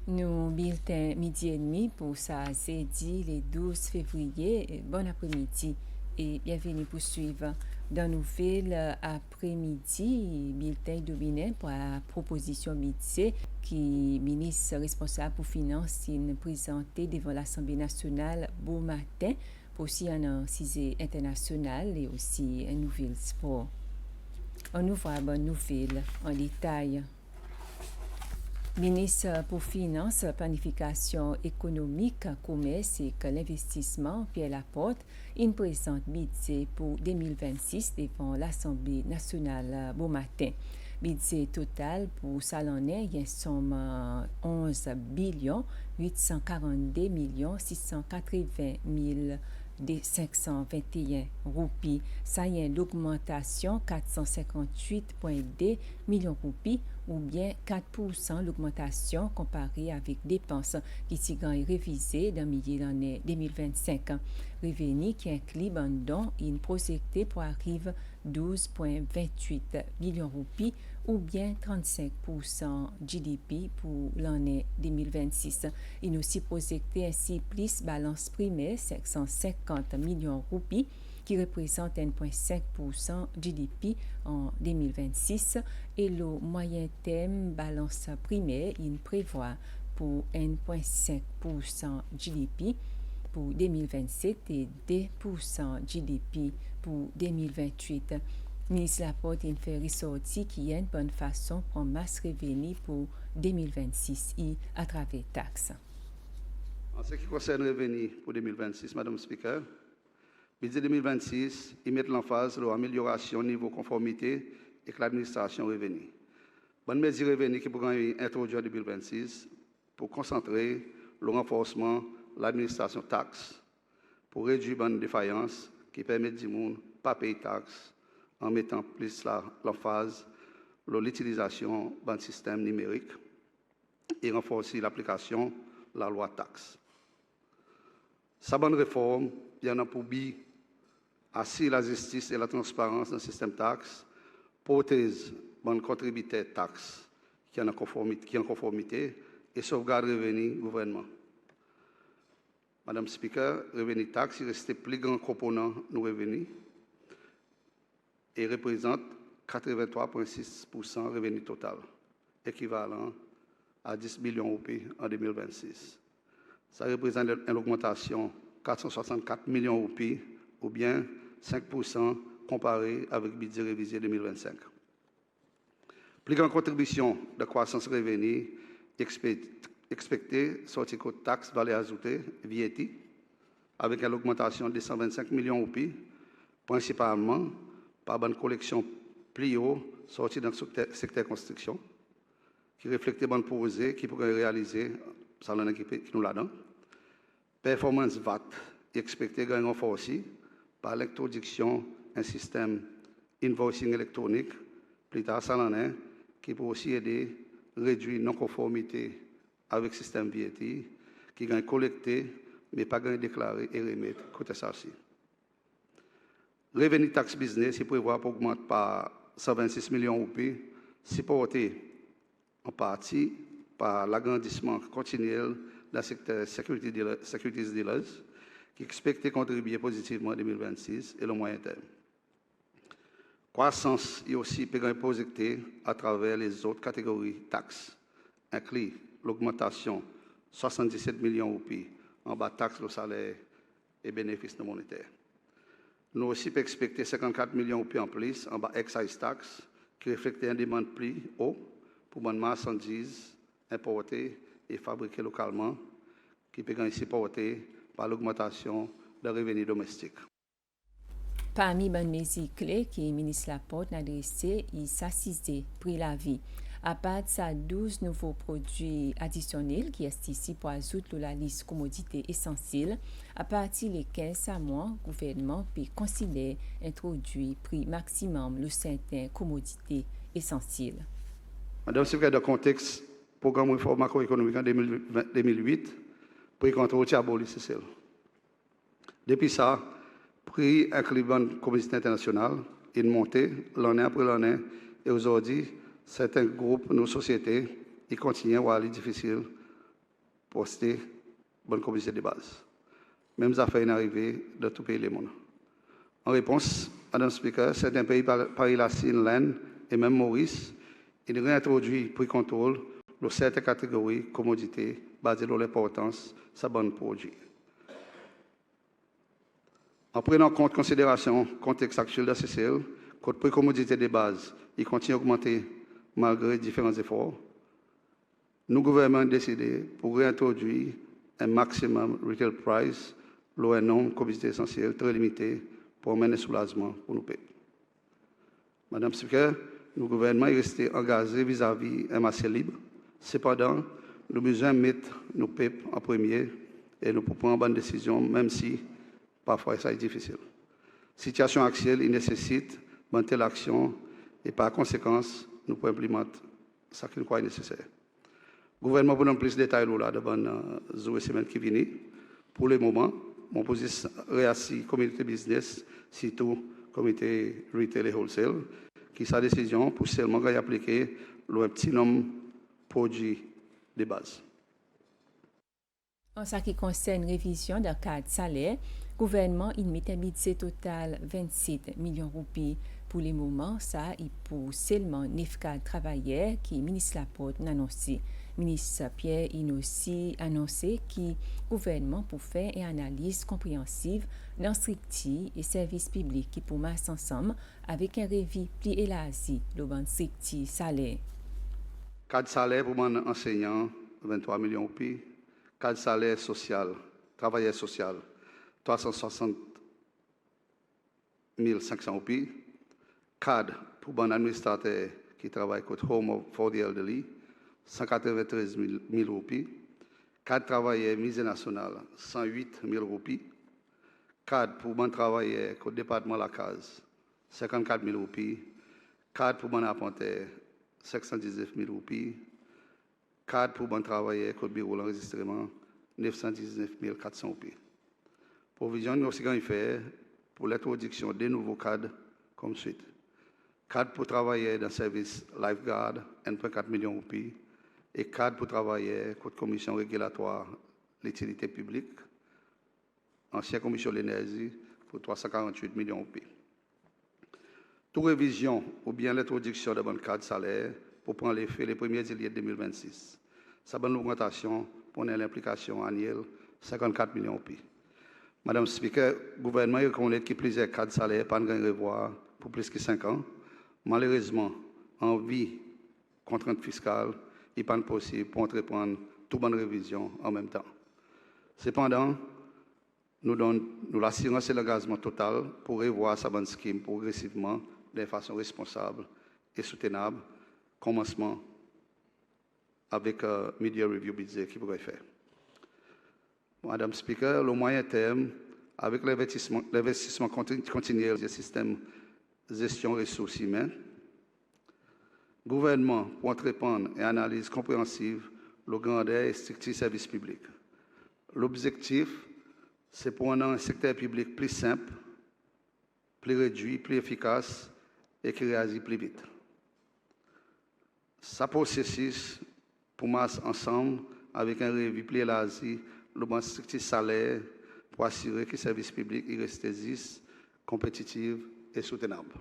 Nous bulletin midi et demi pour ça, jeudi le 12 février. Bon après-midi et bienvenue pour suivre dans nouvelle après-midi, bulletin dominé pour la proposition budget qui ministre responsable pour finances présenté devant l'Assemblée nationale beau matin pour aussi un sujet international et aussi un nouvel sport. On nous voit bonne nouvelle en détail. Ministre pour Finances, Planification économique, Commerce et l'investissement, Pierre Laporte, il présente budget pour 2026 devant l'Assemblée nationale bon matin. Budget total pour ça l'année, il y a somme 11 billions 842 millions 680 000 de 521 roupies. Ça y a l'augmentation 458,2 millions de roupies ou bien 4% l'augmentation comparée avec dépenses qui s'y révisées dans milieu l'année 2025. Revenu qui inclut don une projecté pour arriver 12,28 millions de roupies ou bien 35% GDP pour l'année 2026. Il aussi projecté ainsi plus balance primaire 550 millions de roupies qui représente 1,5% GDP en 2026 et le moyen terme balance primaire il prévoit pour 1,5% GDP pour 2027 et 2% GDP pour 2028. Ministre Laporte a fait ressortir qu'il y a une bonne façon pour masse revenu pour 2026 et à travers taxes. En ce qui concerne le revenu pour 2026, Madame le Speaker, budget 2026, il met l'emphase sur l'amélioration du niveau de conformité avec l'administration revenu. Bonne mesure revenu qui pourrait introduire en 2026 pour concentrer le renforcement de l'administration taxe, pour réduire bonne défaillance qui permet du monde pas payer taxe en mettant plus l'emphase sur l'utilisation d'un système numérique et renforcer l'application de la loi taxe. Sa bonne réforme, il y en a pour but assurer la justice et la transparence dans le système taxe, protéger bonne contributeur taxe qui est en conformité et sauvegarder revenu gouvernement. Madame le Speaker, revenu taxe reste le plus grand component de nos revenus et représente 83,6% revenu total, équivalent à 10 millions roupies en 2026. Ça représente une augmentation de 464 millions roupies ou bien 5% comparé avec le budget révisé 2025. Plus grande contribution de croissance revenu expectée sortie de taxe valeur ajoutée, VAT, avec une augmentation de 125 millions roupies, principalement par une collection plus haut sortie dans le secteur construction, qui reflète bonne projet qui pourrait réaliser, ça l'en équipe qui nous l'a donné. Performance VAT expecté de renforcer par l'introduction d'un système invoicing électronique, plus tard ça l'en est, qui peut aussi aider à réduire non-conformité avec le système VAT, qui gagne collecté, mais pas gagne déclaré et remettre côté ça aussi. Revenu tax business, il prévoit pour augmenter par 126 millions de roupies, supporté en partie par l'agrandissement continuel de la secteur securities dealers, qui expecte contribuer positivement en 2026 et le moyen terme. Croissance est aussi projetée à travers les autres catégories taxes, inclut l'augmentation de 77 millions de roupies en bas taxes, le salaire et bénéfices non monétaires. Nous aussi expecter 54 millions de roupies en plus en bas excise tax, qui reflète un demande plus haut pour bonnes marchandises importées et fabriquées localement, qui peut être supportées par l'augmentation des revenus domestiques. Parmi les mesures clés que le ministre Laporte a adressées, il s'assisait prix la vie. À part de ça, 12 nouveaux produits additionnels qui est ici pour ajouter la liste commodités essentielles, à partir des 15 mois, le gouvernement peut considérer introduire prix maximum le certaines commodités essentielles. Madame, c'est vrai, dans le contexte programme réforme macroéconomique en 2008, prix contrôle est aboli, c'est celle. Depuis ça, prix inclut bonne commodité internationale, il monte l'année après l'année, et aujourd'hui, certains groupes, nos sociétés, ils continuent à aller difficile poster bonne communauté de base. Mêmes affaires sont arrivées dans tout pays du monde. En réponse, Madame Speaker, certains pays, Paris, la Chine, l'Inde et même Maurice, ils réintroduisent prix contrôle de certaines catégories de commodités basées sur l'importance de ces bons produits. En prenant en compte considération le contexte actuel de la CCL, le prix commodité de base il continue à augmenter malgré différents efforts. Nous, gouvernement, avons décidé pour réintroduire un maximum retail price, un nombre de commodités essentielles très limité pour amener soulagement pour nos pays. Madame Speaker, le gouvernement est resté engagé vis-à-vis d'un marché libre. Cependant, nous avons besoin de mettre nos peuples en premier et nous pouvons prendre une bonne décision, même si parfois ça est difficile. La situation actuelle il nécessite une telle action et par conséquent, nous pouvons implémenter ce qui est nécessaire. Le gouvernement vous donne plus de détails là dans les semaines qui viennent. Pour le moment, mon position réassis communauté business, surtout comité retail et wholesale, qui sa décision pour seulement appliquer le petit nombre de produits de base. En ce qui concerne la révision d'un cadre salaire, le gouvernement il met un budget total 27 millions de roupies. Pour le moment, ça est pour seulement 9 cadres travailleurs qui le ministre Laporte a annoncé. Le ministre Pierre Inossi a annoncé que le gouvernement pour faire une analyse compréhensive dans stricti et services publics qui pour marcher ensemble avec un revue plus élargi de ban stricti salaire. Cadre salaire pour mon enseignant, 23 millions de roupies. Cadre salaire social, travailleur social, 360 500 roupies. Cadre pour mon administrateur qui travaille avec Home for the Elderly, 193 000 roupies. Cadre travailleur musée national, 108 000 roupies. Cadre pour mon travailleur au département de la case, 54 000 roupies. Cadre pour mon apprenti, 519 000 roupies. Cadre pour mon travailleur au bureau d'enregistrement, 919 400 roupies. Provision nous aussi fait pour l'introduction des nouveaux cadres comme suite. Cadre pour travailler dans le service lifeguard, 1,4 million de roupies. Et cadre pour travailler contre la commission régulatoire l'utilité publique, ancienne commission de l'énergie, pour 348 millions de roupies. Toute révision ou bien l'introduction de bon cadre salaire pour prendre l'effet les 1er juillet 2026. Ça bonne augmentation pour l'implication annuelle 54 millions de roupies. Madame le Speaker, le gouvernement reconnaît que plusieurs cadres salaires pas de revoir pour plus que 5 ans. Malheureusement, en vie contrainte fiscale, il n'est pas possible pour entreprendre toute bonne révision en même temps. Cependant, nous l'assurance et l'engagement total pour revoir sa bonne scheme progressivement de façon responsable et soutenable, commencement avec Media Review Budget qui pourrait faire. Madame Speaker, le moyen terme, avec l'investissement continuel du système de gestion des ressources humaines, le gouvernement pour entreprendre une analyse compréhensive le grandeur et structure service public. L'objectif, c'est pour un secteur public plus simple, plus réduit, plus efficace et qui réagit plus vite. Ça processus pour marcher ensemble avec un revue plus élargi, le bon structure salaire pour assurer que le service public reste compétitif et soutenable.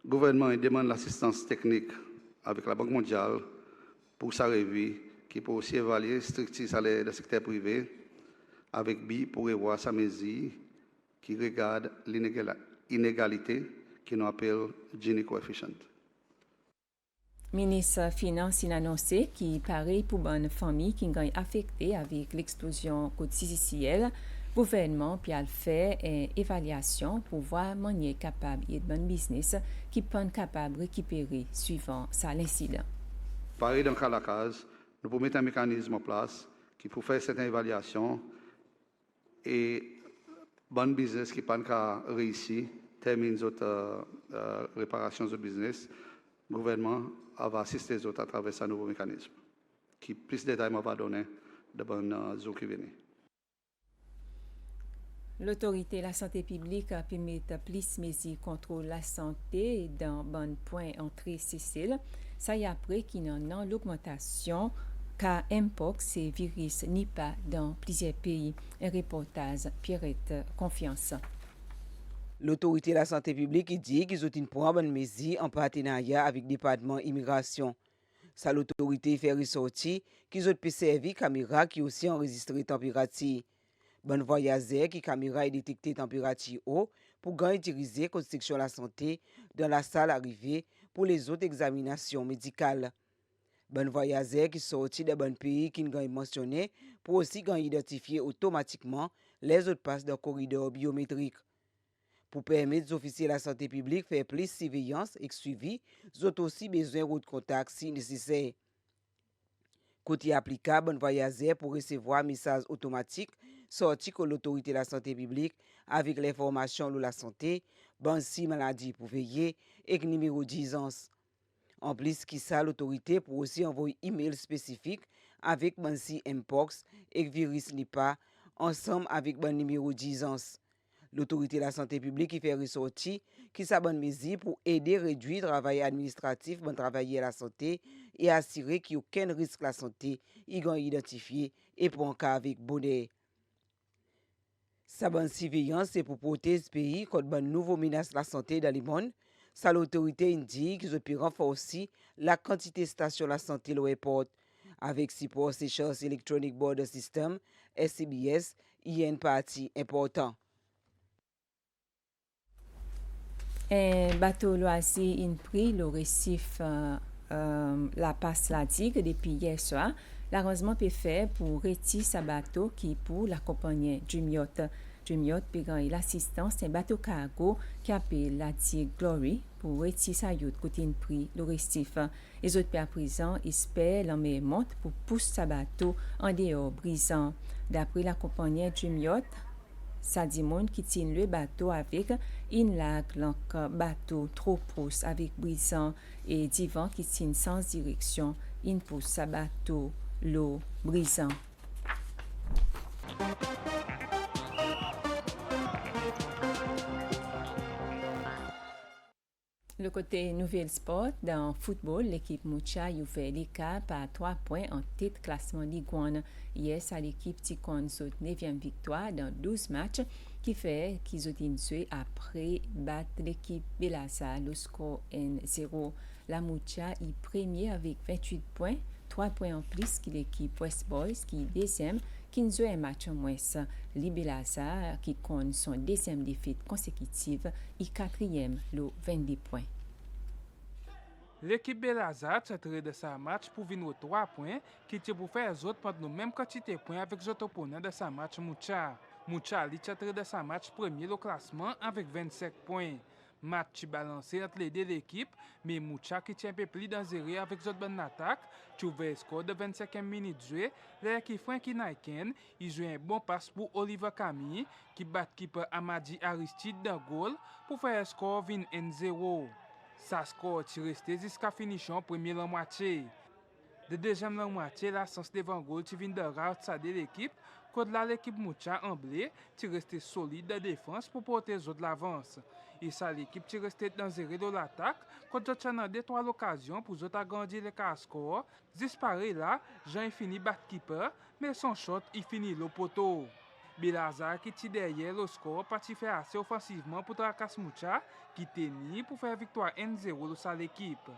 Le gouvernement demande l'assistance technique avec la Banque mondiale pour sa revue qui peut aussi évaluer la structure salaire du secteur privé avec BI pour revoir sa mesure qui regarde l'inégalité qui nous appelle Gini coefficient. Le ministre des Finances a annoncé qu'il paraît pour une famille qui est affectée avec l'explosion de CCCL. Le gouvernement a fait une évaluation pour voir manière capable de bon business qui peut capable de récupérer suivant l'incident. Pareil dans le cas de la case, nous pouvons mettre un mécanisme en place qui peut faire cette évaluation et bon business qui peut réussir, termine notre réparation de business, le gouvernement va assister les autres à travers ce nouveau mécanisme qui plus de détails va donner de bonnes jours qui viennent. L'autorité de la santé publique a permis plus de mesures contre la santé dans bon point entrée Cécile. Ça y après qu'il y a l'augmentation cas Mpox et virus Nipah dans plusieurs pays. Un reportage Pierrette Confiance. L'autorité de la santé publique dit qu'ils ont une bonne mesure en partenariat avec le département immigration. Ça, l'autorité fait ressortir qu'ils ont servi caméra qui aussi enregistré température. Bonne voyageur qui caméra est détecté température haut pour gagner utiliser construction de la santé dans la salle arrivée pour les autres examinations médicales. Bonne voyageur qui sorti des bons pays qui ont mentionné pour aussi identifier automatiquement les autres passes dans le corridor biométrique. Pour permettre aux officiers de la santé publique de faire plus de surveillance et suivi, ils ont aussi besoin de contact si nécessaire. Côté applicable, bon voyageur pour recevoir un message automatique sorti que l'autorité de la santé publique avec l'information de la santé, bon si maladie pour veiller et numéro d'urgence. En plus, qui ça, l'autorité pour aussi envoyer email spécifique avec bon si Mpox et virus Nipah ensemble avec bon numéro d'urgence. L'autorité de la santé publique qui fait ressortir qui sa bonne mesure pour aider à réduire le travail administratif pour travailler à la santé et assurer qu'il n'y a aucun risque à la santé y a identifié et pour un cas avec bonheur. Sa bonne surveillance c'est pour protéger ce pays contre de nouvelles menaces de la santé dans le monde. Ça l'autorité indique qu'ils ont renforcer la quantité de stations de la santé de l'aéroport avec support Seychelles Electronic Border System, SCBS, il y a une partie importante. Un bateau loisir in pris le récif La Passe la digue depuis hier soir. L'arrangement peut faire pour retirer sa bateau qui pour l'accompagner Jumiot. Jumiot payant l'assistance d'un bateau cargo qui appelle la digue Glory pour retirer sa yacht côté in pris le récif. Les autres à présent espèrent la mer monte pour pousser sa bateau en dehors brisant. D'après l'accompagné Jumiot, ça dit monde qui tient le bateau avec une lague bateau trop proche avec brisant et divan qui tient sans direction une pousse sa bateau l'eau brisant. Le côté Nouvelle Sport, dans football, l'équipe Moucha a ouvert l'écart par 3 points en tête classement Ligue 1. Hier, c'est l'équipe Ticon sa 9e victoire dans 12 matchs qui fait qu'ils ont joué après battre l'équipe Belasa le score 1-0. La Moucha est premier avec 28 points, 3 points en plus que l'équipe West Boys qui est deuxième, qui joue un match en moins. Libelasa qui compte son deuxième défaite consécutive et quatrième, le 22 points. L'équipe Belazar a de sa match pour venir aux 3 points qui était pour faire les autres prendre la même quantité de points avec les autres opponents de sa match Moucha. Moucha a de sa match premier au classement avec 25 points. Match balancé entre les deux équipes, mais Moucha qui tient un peu plus dangereux avec les autres bonnes attaques, trouve un score de 25e minute joué, l'équipe Frankie Naiken, il joue un bon passe pour Oliver Camille qui bat keeper Amadi Aristide dans goal pour faire un score 1-0. Sa score est resté jusqu'à finition premier la moitié. De deuxième la moitié, la sens devant goal qui vient de rare de l'équipe, quand là l'équipe Moucha en blé, qui restait solide de défense pour porter les autres l'avance. Et ça l'équipe qui restait dangereuse de l'attaque, quand Jotchan a 2-3 occasions pour autres agrandir le cas score, disparaît là, Jean fini bat keeper, mais son shot il finit le poteau. Belazar qui tire derrière le score parti faire assez offensivement pour tracasser Moucha qui tenait pour faire victoire 1-0 de sa l'équipe.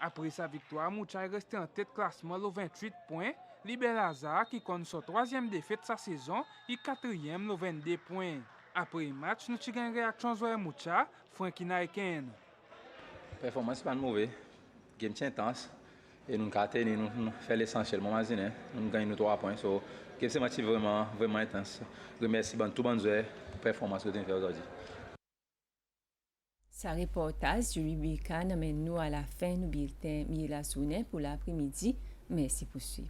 Après sa victoire, Moucha est resté en tête classement le 28 points. Belazar qui compte son 3e défaite de sa saison et 4e le 22 points. Après le match, nous avons une réaction sur Moucha, Frankie Naiken. La performance n'est pas mauvaise. Le game est intense. Et nous avons fait l'essentiel. Nous avons gagné 3 points. So, c'est un match vraiment intense. Je remercie tout le monde pour la performance que nous avons fait aujourd'hui. Sa reportage du Rubicon amène nous à la fin du bulletin Mila Sounet pour l'après-midi. Merci pour suivre.